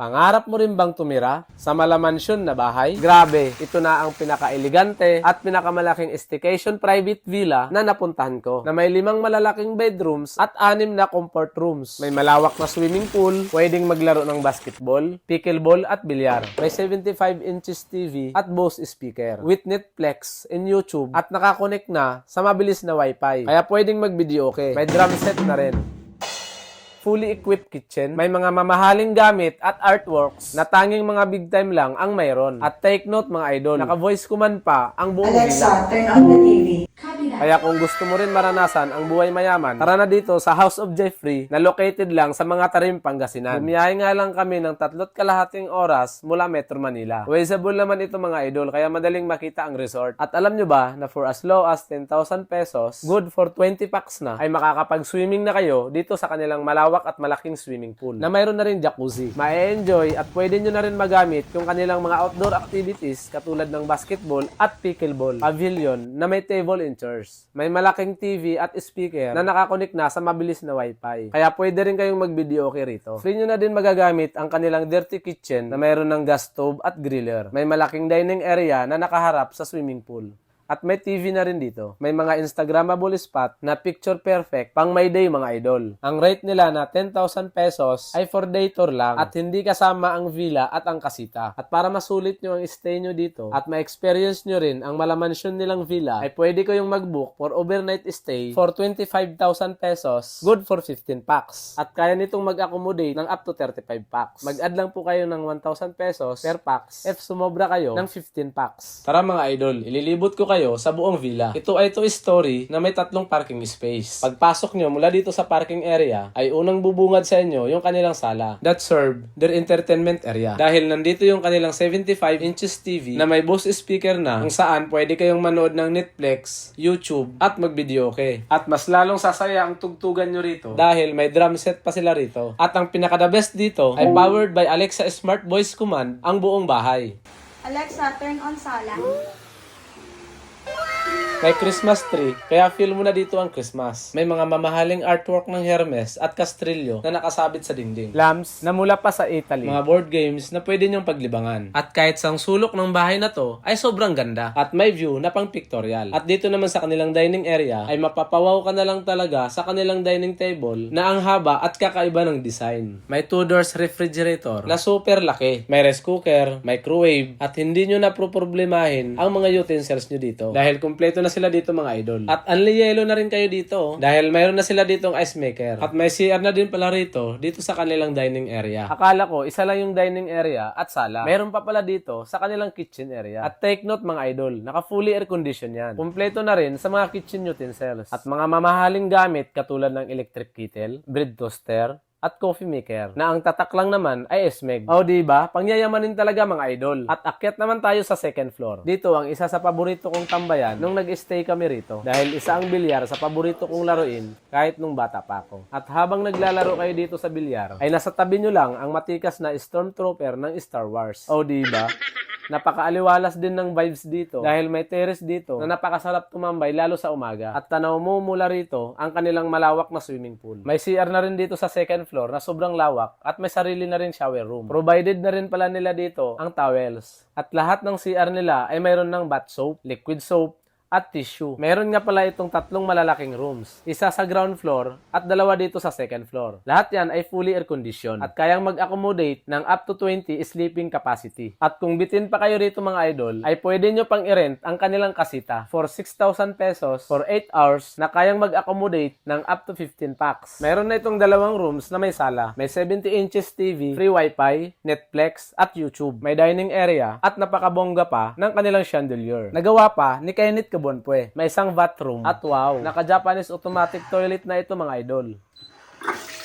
Pangarap mo rin bang tumira sa malamansyon na bahay? Grabe, ito na ang pinaka-elegante at pinakamalaking staycation private villa na napuntahan ko, na may 5 malalaking bedrooms at 6 na comfort rooms. May malawak na swimming pool, pwedeng maglaro ng basketball, pickleball at bilyar. May 75 inches TV at Bose speaker with Netflix and YouTube at nakakonect na sa mabilis na wifi. Kaya pwedeng mag-video okay. May drum set na rin. Fully equipped kitchen, may mga mamahaling gamit at artworks na tanging mga big time lang ang mayroon. At take note mga idol, naka-voice command pa ang buong villa. Alexa, turn on the TV. Kaya kung gusto mo rin maranasan ang buhay mayaman, tara na dito sa House of Jeffrey na located lang sa mga Tarim, Pangasinan. Bumiyahe nga lang kami ng 3.5 oras mula Metro Manila. Wazeable naman ito mga idol, kaya madaling makita ang resort. At alam nyo ba na for as low as 10,000 pesos, good for 20 packs na, ay makakapag-swimming na kayo dito sa kanilang malawak at malaking swimming pool na mayroon na rin jacuzzi. Ma-enjoy at pwede nyo na rin magamit yung kanilang mga outdoor activities katulad ng basketball at pickleball pavilion na may table and chairs. May malaking TV at speaker na nakakonek na sa mabilis na wifi. Kaya pwede rin kayong mag-video okay rito. Free nyo na din magagamit ang kanilang dirty kitchen na mayroon ng gas stove at griller. May malaking dining area na nakaharap sa swimming pool. At may TV na rin dito. May mga Instagrammable spot na picture perfect pang may day mga idol. Ang rate nila na 10,000 pesos ay for day tour lang at hindi kasama ang villa at ang kasita. At para masulit nyo ang stay nyo dito at ma-experience nyo rin ang malamansyon nilang villa, ay pwede kayong mag-book for overnight stay for 25,000 pesos, good for 15 packs. At kaya nitong mag-accommodate ng up to 35 packs. Mag-add lang po kayo ng 1,000 pesos per packs if sumobra kayo ng 15 packs. Tara mga idol, ililibot ko kayo sa buong villa. Ito ay two-story na may 3 parking space. Pagpasok nyo mula dito sa parking area, ay unang bubungad sa inyo yung kanilang sala that serve their entertainment area. Dahil nandito yung kanilang 75 inches TV na may Bose speaker na, kung saan pwede kayong manood ng Netflix, YouTube, at mag-video okay. At mas lalong sasaya ang tugtugan nyo rito dahil may drum set pa sila rito. At ang pinaka-the best dito ay powered by Alexa Smart Voice Command ang buong bahay. Alexa, turn on sala. May Christmas tree, kaya feel mo na dito ang Christmas. May mga mamahaling artwork ng Hermes at Castrillo na nakasabit sa dingding. Lamps na mula pa sa Italy. Mga board games na pwede nyong paglibangan. At kahit sang sulok ng bahay na to, ay sobrang ganda. At may view na pang pictorial. At dito naman sa kanilang dining area, ay mapapawaw ka na lang talaga sa kanilang dining table na ang haba at kakaiba ng design. May 2 doors refrigerator na super laki. May rice cooker, microwave, at hindi nyo na problemahin ang mga utensils nyo dito. Dahil kumpleto na sila dito mga idol. At unli yelo na rin kayo dito dahil mayroon na sila ditong ice maker. At may CR na din pala rito dito sa kanilang dining area. Akala ko isa lang yung dining area at sala. Mayroon pa pala dito sa kanilang kitchen area. At take note mga idol, naka fully air condition yan. Kumpleto na rin sa mga kitchen utensils. At mga mamahaling gamit katulad ng electric kettle, bread toaster, at coffee maker, na ang tatak lang naman ay esmeg. O diba? Pangyayamanin talaga mga idol. At akyat naman tayo sa second floor. Dito ang isa sa paborito kong tambayan nung nag-stay kami rito. Dahil isa ang bilyar sa paborito kong laruin kahit nung bata pa ako. At habang naglalaro kayo dito sa bilyar, ay nasa tabi nyo lang ang matikas na Stormtrooper ng Star Wars. O diba? Napakaaliwalas din ng vibes dito dahil may terrace dito na napakasarap tumambay lalo sa umaga. At tanaw mo mula rito ang kanilang malawak na swimming pool. May CR na rin dito sa second floor na sobrang lawak at may sarili na rin shower room. Provided na rin pala nila dito ang towels. At lahat ng CR nila ay mayroon ng bath soap, liquid soap, at tissue. Meron nga pala itong 3 malalaking rooms. Isa sa ground floor at 2 dito sa second floor. Lahat yan ay fully air conditioned at kayang mag-accommodate ng up to 20 sleeping capacity. At kung bitin pa kayo rito mga idol, ay pwede nyo pang i-rent ang kanilang kasita for 6,000 pesos for 8 hours na kayang mag-accommodate ng up to 15 packs. Meron na itong 2 rooms na may sala. May 70 inches TV, free wifi, Netflix, at YouTube. May dining area at napakabongga pa ng kanilang chandelier. Nagawa pa ni Kenneth Bonpue. May isang bathroom. At wow, naka-Japanese automatic toilet na ito mga idol.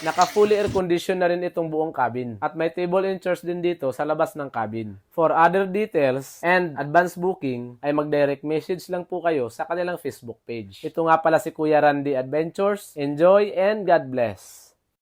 Naka-fully air condition na rin itong buong cabin. At may table and chairs din dito sa labas ng cabin. For other details and advance booking, ay mag-direct message lang po kayo sa kanilang Facebook page. Ito nga pala si Kuya Randy Adventures. Enjoy and God bless!